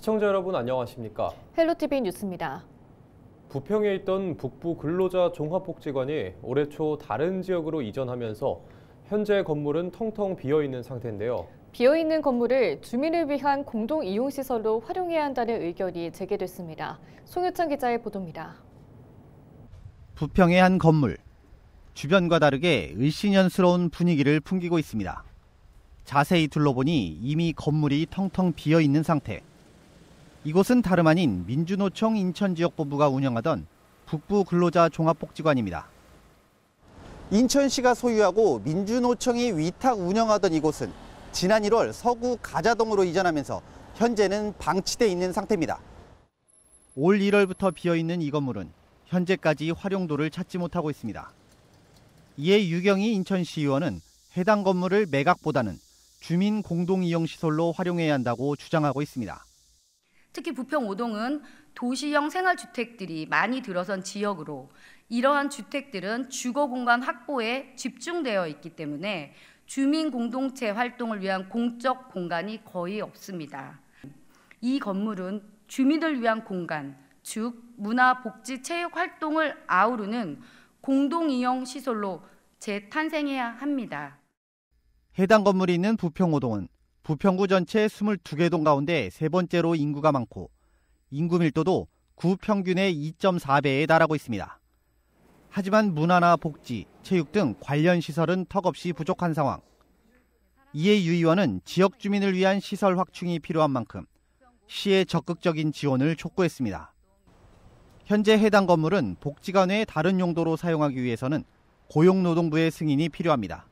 시청자 여러분 안녕하십니까? 헬로티비 뉴스입니다. 부평에 있던 북부 근로자 종합복지관이 올해 초 다른 지역으로 이전하면서 현재 건물은 텅텅 비어있는 상태인데요. 비어있는 건물을 주민을 위한 공동 이용시설로 활용해야 한다는 의견이 제기됐습니다. 송유찬 기자의 보도입니다. 부평의 한 건물. 주변과 다르게 을씨년스러운 분위기를 풍기고 있습니다. 자세히 둘러보니 이미 건물이 텅텅 비어있는 상태. 이곳은 다름 아닌 민주노총 인천지역본부가 운영하던 북부 근로자 종합복지관입니다. 인천시가 소유하고 민주노총이 위탁 운영하던 이곳은 지난 1월 서구 가자동으로 이전하면서 현재는 방치돼 있는 상태입니다. 올 1월부터 비어있는 이 건물은 현재까지 활용도를 찾지 못하고 있습니다. 이에 유경희 인천시의원은 해당 건물을 매각보다는 주민 공동이용시설로 활용해야 한다고 주장하고 있습니다. 특히 부평 5동은 도시형 생활주택들이 많이 들어선 지역으로 이러한 주택들은 주거공간 확보에 집중되어 있기 때문에 주민 공동체 활동을 위한 공적 공간이 거의 없습니다. 이 건물은 주민을 위한 공간, 즉 문화, 복지, 체육 활동을 아우르는 공동이용 시설로 재탄생해야 합니다. 해당 건물이 있는 부평 5동은 부평구 전체 22개 동 가운데 세 번째로 인구가 많고 인구 밀도도 구 평균의 2.4배에 달하고 있습니다. 하지만 문화나 복지, 체육 등 관련 시설은 턱없이 부족한 상황. 이에 유 의원은 지역 주민을 위한 시설 확충이 필요한 만큼 시의 적극적인 지원을 촉구했습니다. 현재 해당 건물은 복지관 외 다른 용도로 사용하기 위해서는 고용노동부의 승인이 필요합니다.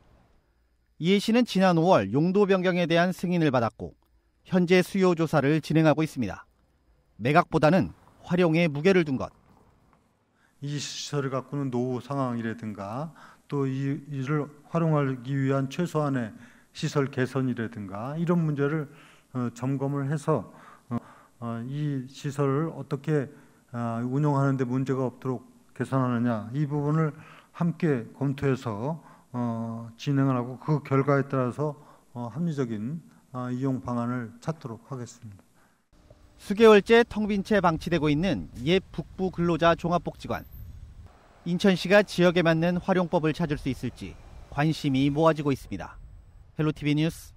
이에 시는 지난 5월 용도 변경에 대한 승인을 받았고 현재 수요 조사를 진행하고 있습니다. 매각보다는 활용에 무게를 둔 것. 이 시설을 갖고는 노후 상황이라든가 또 이를 활용하기 위한 최소한의 시설 개선이라든가 이런 문제를 점검을 해서 이 시설을 어떻게 운영하는 데 문제가 없도록 개선하느냐 이 부분을 함께 검토해서 진행을 하고 그 결과에 따라서 합리적인 이용 방안을 찾도록 하겠습니다. 수개월째 텅 빈 채 방치되고 있는 옛 북부 근로자 종합복지관. 인천시가 지역에 맞는 활용법을 찾을 수 있을지 관심이 모아지고 있습니다. 헬로티비 뉴스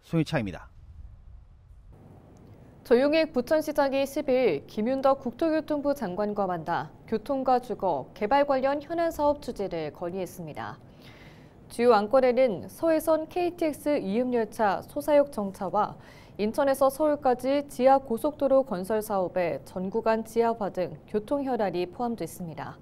송유차입니다. 조용익 부천시장이 10일 김윤덕 국토교통부 장관과 만나 교통과 주거, 개발 관련 현안 사업 추진을 건의했습니다. 주요 안건에는 서해선 KTX 이음열차 소사역 정차와 인천에서 서울까지 지하 고속도로 건설 사업의 전 구간 지하화 등 교통 현안이 포함돼 있습니다.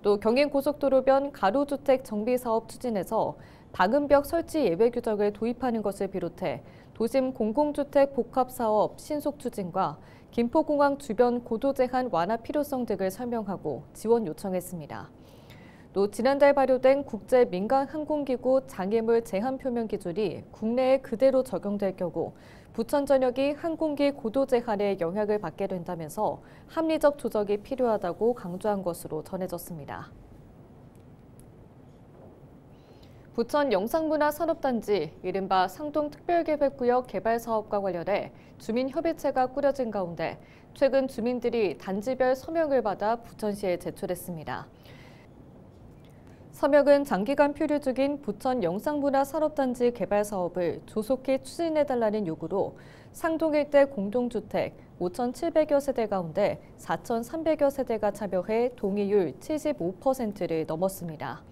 또 경인고속도로변 가로주택 정비 사업 추진에서 방음벽 설치 예외 규정을 도입하는 것을 비롯해 도심 공공주택 복합 사업 신속 추진과 김포공항 주변 고도 제한 완화 필요성 등을 설명하고 지원 요청했습니다. 또 지난달 발효된 국제 민간 항공기구 장애물 제한 표명 기준이 국내에 그대로 적용될 경우 부천 전역이 항공기 고도 제한에 영향을 받게 된다면서 합리적 조정이 필요하다고 강조한 것으로 전해졌습니다. 부천 영상문화산업단지 이른바 상동특별계획구역 개발 사업과 관련해 주민협의체가 꾸려진 가운데 최근 주민들이 단지별 서명을 받아 부천시에 제출했습니다. 서명은 장기간 표류 중인 부천 영상문화산업단지 개발 사업을 조속히 추진해달라는 요구로 상동 일대 공동주택 5,700여 세대 가운데 4,300여 세대가 참여해 동의율 75%를 넘었습니다.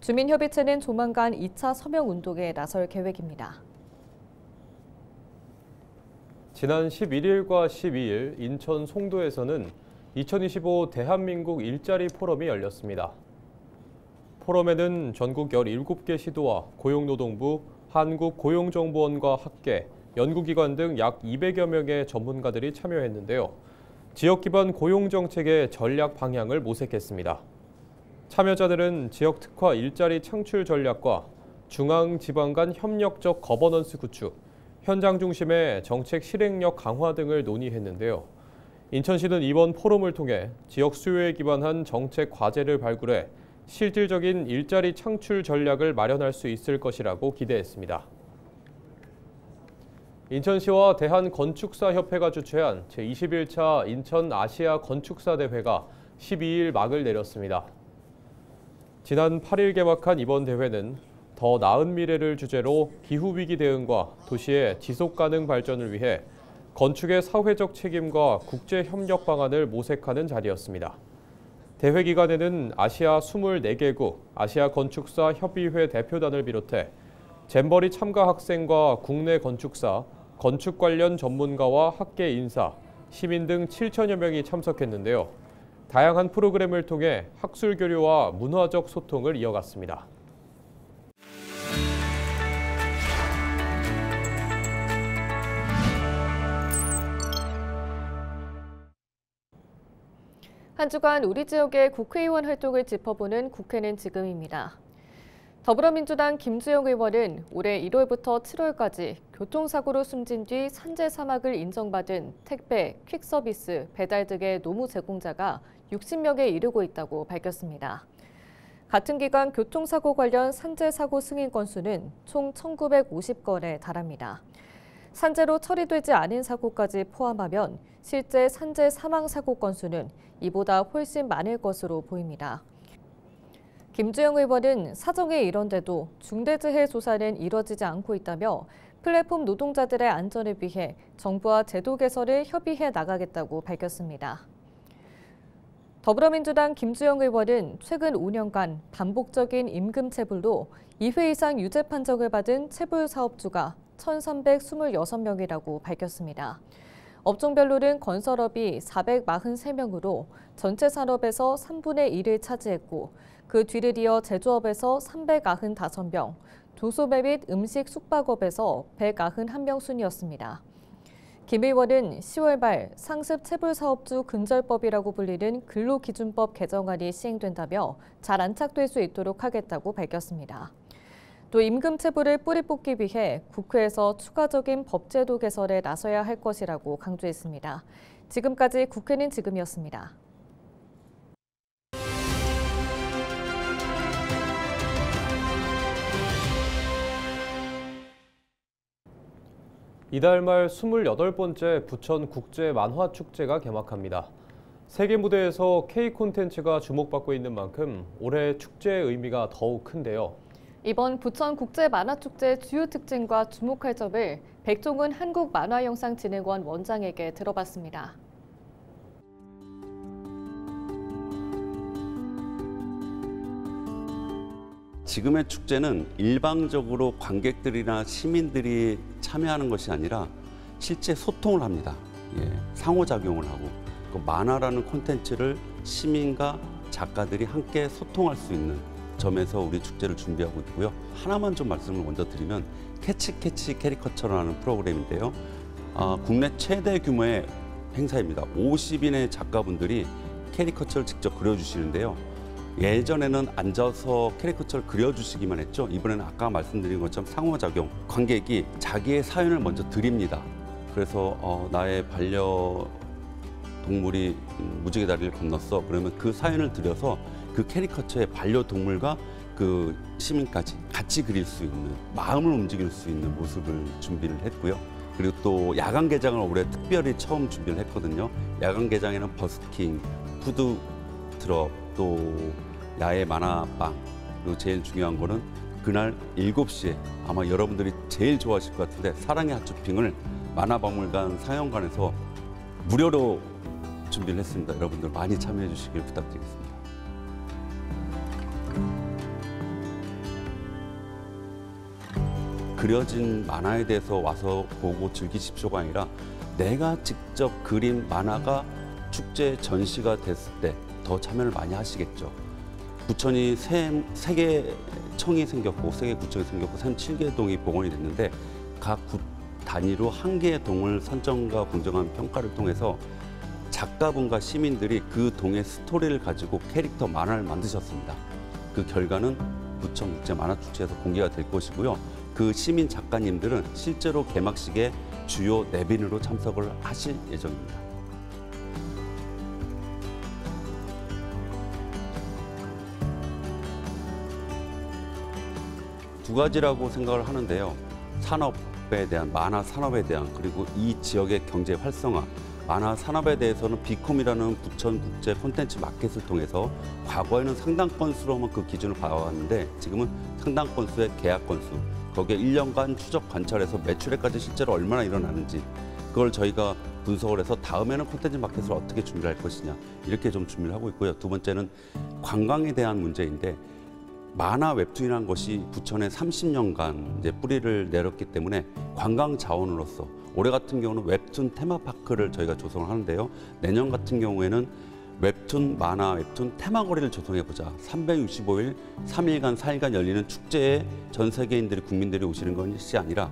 주민협의체는 조만간 2차 서명 운동에 나설 계획입니다. 지난 11일과 12일 인천 송도에서는 2025 대한민국 일자리 포럼이 열렸습니다. 포럼에는 전국 17개 시도와 고용노동부, 한국고용정보원과 학계, 연구기관 등 약 200여 명의 전문가들이 참여했는데요. 지역 기반 고용정책의 전략 방향을 모색했습니다. 참여자들은 지역 특화 일자리 창출 전략과 중앙, 지방 간 협력적 거버넌스 구축, 현장 중심의 정책 실행력 강화 등을 논의했는데요. 인천시는 이번 포럼을 통해 지역 수요에 기반한 정책 과제를 발굴해 실질적인 일자리 창출 전략을 마련할 수 있을 것이라고 기대했습니다. 인천시와 대한건축사협회가 주최한 제21차 인천 아시아 건축사 대회가 12일 막을 내렸습니다. 지난 8일 개막한 이번 대회는 더 나은 미래를 주제로 기후위기 대응과 도시의 지속가능 발전을 위해 건축의 사회적 책임과 국제협력 방안을 모색하는 자리였습니다. 대회 기간에는 아시아 24개국 아시아 건축사 협의회 대표단을 비롯해 잼버리 참가 학생과 국내 건축사, 건축 관련 전문가와 학계 인사, 시민 등 7천여 명이 참석했는데요. 다양한 프로그램을 통해 학술 교류와 문화적 소통을 이어갔습니다. 한 주간 우리 지역의 국회의원 활동을 짚어보는 국회는 지금입니다. 더불어민주당 김주영 의원은 올해 1월부터 7월까지 교통사고로 숨진 뒤 산재 사망을 인정받은 택배, 퀵서비스, 배달 등의 노무 제공자가 60명에 이르고 있다고 밝혔습니다. 같은 기간 교통사고 관련 산재 사고 승인 건수는 총 1,950건에 달합니다. 산재로 처리되지 않은 사고까지 포함하면 실제 산재 사망 사고 건수는 이보다 훨씬 많을 것으로 보입니다. 김주영 의원은 사정이 이런데도 중대재해 조사는 이뤄지지 않고 있다며 플랫폼 노동자들의 안전을 위해 정부와 제도 개선을 협의해 나가겠다고 밝혔습니다. 더불어민주당 김주영 의원은 최근 5년간 반복적인 임금 체불로 2회 이상 유죄 판정을 받은 체불 사업주가 1,326명이라고 밝혔습니다. 업종별로는 건설업이 443명으로 전체 산업에서 3분의 1을 차지했고 그 뒤를 이어 제조업에서 395명, 도소매 및 음식 숙박업에서 191명 순이었습니다. 김 의원은 10월 말 상습 체불 사업주 근절법이라고 불리는 근로기준법 개정안이 시행된다며 잘 안착될 수 있도록 하겠다고 밝혔습니다. 또 임금 체불을 뿌리 뽑기 위해 국회에서 추가적인 법제도 개선에 나서야 할 것이라고 강조했습니다. 지금까지 국회는 지금이었습니다. 이달 말 28번째 부천 국제 만화 축제가 개막합니다. 세계 무대에서 K 콘텐츠가 주목받고 있는 만큼 올해 축제의 의미가 더욱 큰데요. 이번 부천 국제 만화축제 주요 특징과 주목할 점을 백종은 한국만화영상진흥원 원장에게 들어봤습니다. 지금의 축제는 일방적으로 관객들이나 시민들이 참여하는 것이 아니라 실제 소통을 합니다. 상호작용을 하고 그 만화라는 콘텐츠를 시민과 작가들이 함께 소통할 수 있는 점에서 우리 축제를 준비하고 있고요. 하나만 좀 말씀을 먼저 드리면 캐치 캐리커처라는 프로그램인데요. 국내 최대 규모의 행사입니다. 50인의 작가분들이 캐리커처를 직접 그려주시는데요. 예전에는 앉아서 캐리커처를 그려주시기만 했죠. 이번에는 아까 말씀드린 것처럼 상호작용, 관객이 자기의 사연을 먼저 드립니다. 그래서 나의 반려동물이 무지개 다리를 건넜어. 그러면 그 사연을 들여서 그 캐리커처의 반려동물과 그 시민까지 같이 그릴 수 있는, 마음을 움직일 수 있는 모습을 준비를 했고요. 그리고 또 야간 개장을 올해 특별히 처음 준비를 했거든요. 야간 개장에는 버스킹, 푸드트럭, 또 야외 만화방, 그리고 제일 중요한 거는 그날 7시에 아마 여러분들이 제일 좋아하실 것 같은데 사랑의 핫쇼핑을 만화박물관 상영관에서 무료로 준비를 했습니다. 여러분들 많이 참여해 주시길 부탁드리겠습니다. 그려진 만화에 대해서 와서 보고 즐기십시오가 아니라 내가 직접 그린 만화가 축제 전시가 됐을 때 더 참여를 많이 하시겠죠. 부천이 세계청이 생겼고 세계구청이 생겼고 37개 동이 복원이 됐는데 각 구 단위로 한 개의 동을 선정과 공정한 평가를 통해서 작가분과 시민들이 그 동의 스토리를 가지고 캐릭터 만화를 만드셨습니다. 그 결과는 부천 국제 만화축제에서 공개가 될 것이고요. 그 시민 작가님들은 실제로 개막식에 주요 내빈으로 참석을 하실 예정입니다. 두 가지라고 생각을 하는데요. 산업, 확대에 대한 만화 산업에 대한 그리고 이 지역의 경제 활성화, 만화 산업에 대해서는 비콤이라는 부천 국제 콘텐츠 마켓을 통해서 과거에는 상당 건수로만 그 기준을 봐왔는데 지금은 상당 건수의 계약 건수, 거기에 1년간 추적 관찰해서 매출액까지 실제로 얼마나 일어나는지 그걸 저희가 분석을 해서 다음에는 콘텐츠 마켓을 어떻게 준비할 것이냐 이렇게 좀 준비를 하고 있고요. 두 번째는 관광에 대한 문제인데 만화 웹툰이라는 것이 부천에 30년간 이제 뿌리를 내렸기 때문에 관광 자원으로서 올해 같은 경우는 웹툰 테마파크를 저희가 조성을 하는데요. 내년 같은 경우에는 웹툰, 만화, 웹툰 테마거리를 조성해보자. 365일, 3일간, 4일간 열리는 축제에 전 세계인들이, 국민들이 오시는 것이 아니라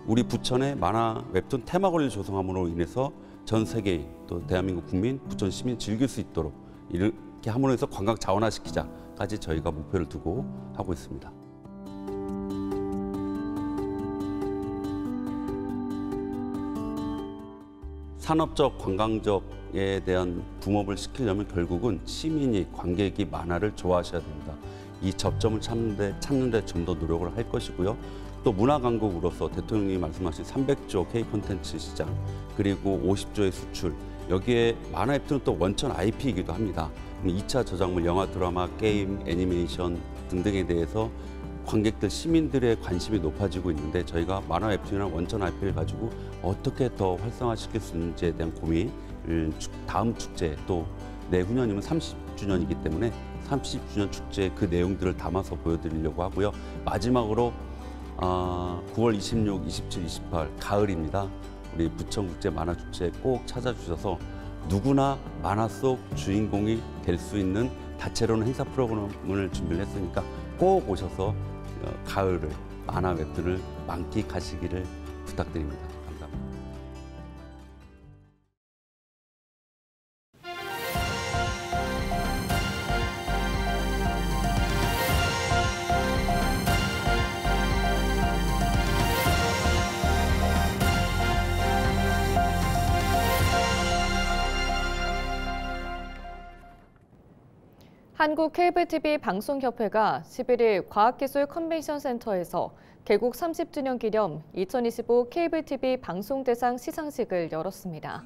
우리 부천의 만화, 웹툰 테마거리를 조성함으로 인해서 전 세계인, 또 대한민국 국민, 부천 시민 즐길 수 있도록 이렇게 함으로 해서 관광 자원화시키자까지 저희가 목표를 두고 하고 있습니다. 산업적, 관광적에 대한 붕업을 시키려면 결국은 시민이, 관객이 만화를 좋아하셔야 됩니다. 이 접점을 찾는 데 좀 더 노력을 할 것이고요. 또 문화강국으로서 대통령이 말씀하신 300조 K 콘텐츠 시장, 그리고 50조의 수출, 여기에 만화 웹툰은 또 원천 IP이기도 합니다. 2차 저작물, 영화, 드라마, 게임, 애니메이션 등등에 대해서 관객들, 시민들의 관심이 높아지고 있는데 저희가 만화 웹툰이나 원천 IP를 가지고 어떻게 더 활성화시킬 수 있는지에 대한 고민을 다음 축제, 또 내후년이면 30주년이기 때문에 30주년 축제에 그 내용들을 담아서 보여드리려고 하고요. 마지막으로 9월 26, 27, 28 가을입니다. 우리 부천국제 만화축제에 꼭 찾아주셔서 누구나 만화 속 주인공이 될 수 있는 다채로운 행사 프로그램을 준비를 했으니까 꼭 오셔서 가을을, 만화 웹툰을 만끽하시기를 부탁드립니다. 감사합니다. 한국 케이블 TV 방송협회가 11일 과학기술 컨벤션 센터에서 개국 30주년 기념 2025 케이블 TV 방송대상 시상식을 열었습니다.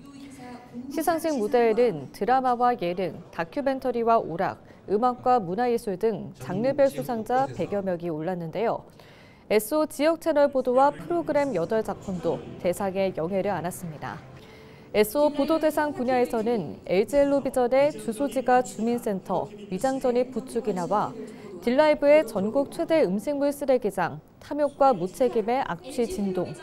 시상식 무대에는 드라마와 예능, 다큐멘터리와 오락, 음악과 문화예술 등 장르별 수상자 100여 명이 올랐는데요. SO 지역 채널 보도와 프로그램 8작품도 대상에 영예를 안았습니다. SO 보도대상 분야에서는 LG엘로비전의 주소지가 주민센터, 위장전입 부축 인하와 딜라이브의 전국 최대 음식물 쓰레기장, 탐욕과 무책임의 악취 진동,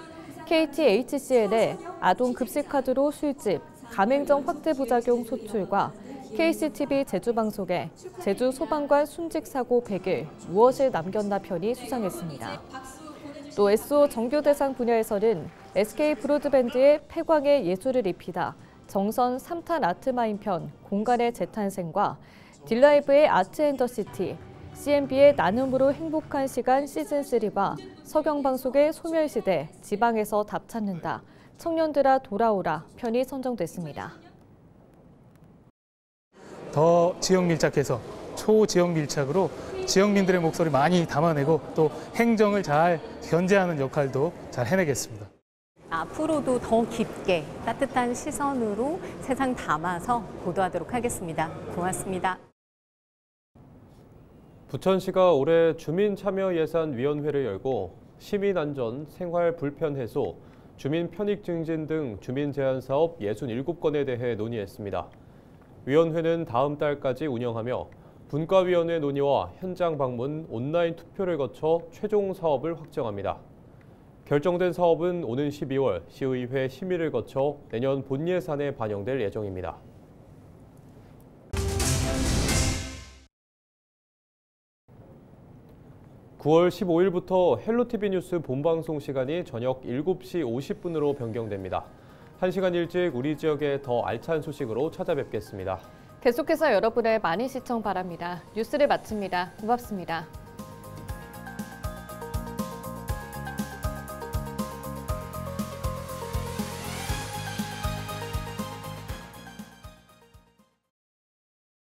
KTHCL의 아동 급식카드로 술집, 가맹점 확대 부작용 소출과 KCTV 제주방송의 제주 소방관 순직 사고 100일, 무엇을 남겼나 편이 수상했습니다. 또 SO 정교대상 분야에서는 SK 브로드밴드의 폐광의 예술을 입히다, 정선 3탄 아트마인 편 공간의 재탄생과 딜라이브의 아트앤더시티, CNB의 나눔으로 행복한 시간 시즌3와 서경방송의 소멸시대, 지방에서 답 찾는다, 청년들아 돌아오라 편이 선정됐습니다. 더 지역 밀착해서 초지역 밀착으로 지역민들의 목소리 많이 담아내고 또 행정을 잘 견제하는 역할도 잘 해내겠습니다. 앞으로도 더 깊게 따뜻한 시선으로 세상 담아서 보도하도록 하겠습니다. 고맙습니다. 부천시가 올해 주민참여예산위원회를 열고 시민안전, 생활불편 해소, 주민 편익 증진 등 주민 제한 사업 67건에 대해 논의했습니다. 위원회는 다음 달까지 운영하며 분과위원회 논의와 현장 방문, 온라인 투표를 거쳐 최종 사업을 확정합니다. 결정된 사업은 오는 12월 시의회 심의를 거쳐 내년 본예산에 반영될 예정입니다. (9월 15일부터) 헬로티비 뉴스 본방송 시간이 저녁 7시 50분으로 변경됩니다. 1시간 일찍 우리 지역의 더 알찬 소식으로 찾아뵙겠습니다. 계속해서 여러분의 많은 시청 바랍니다. 뉴스를 마칩니다. 고맙습니다.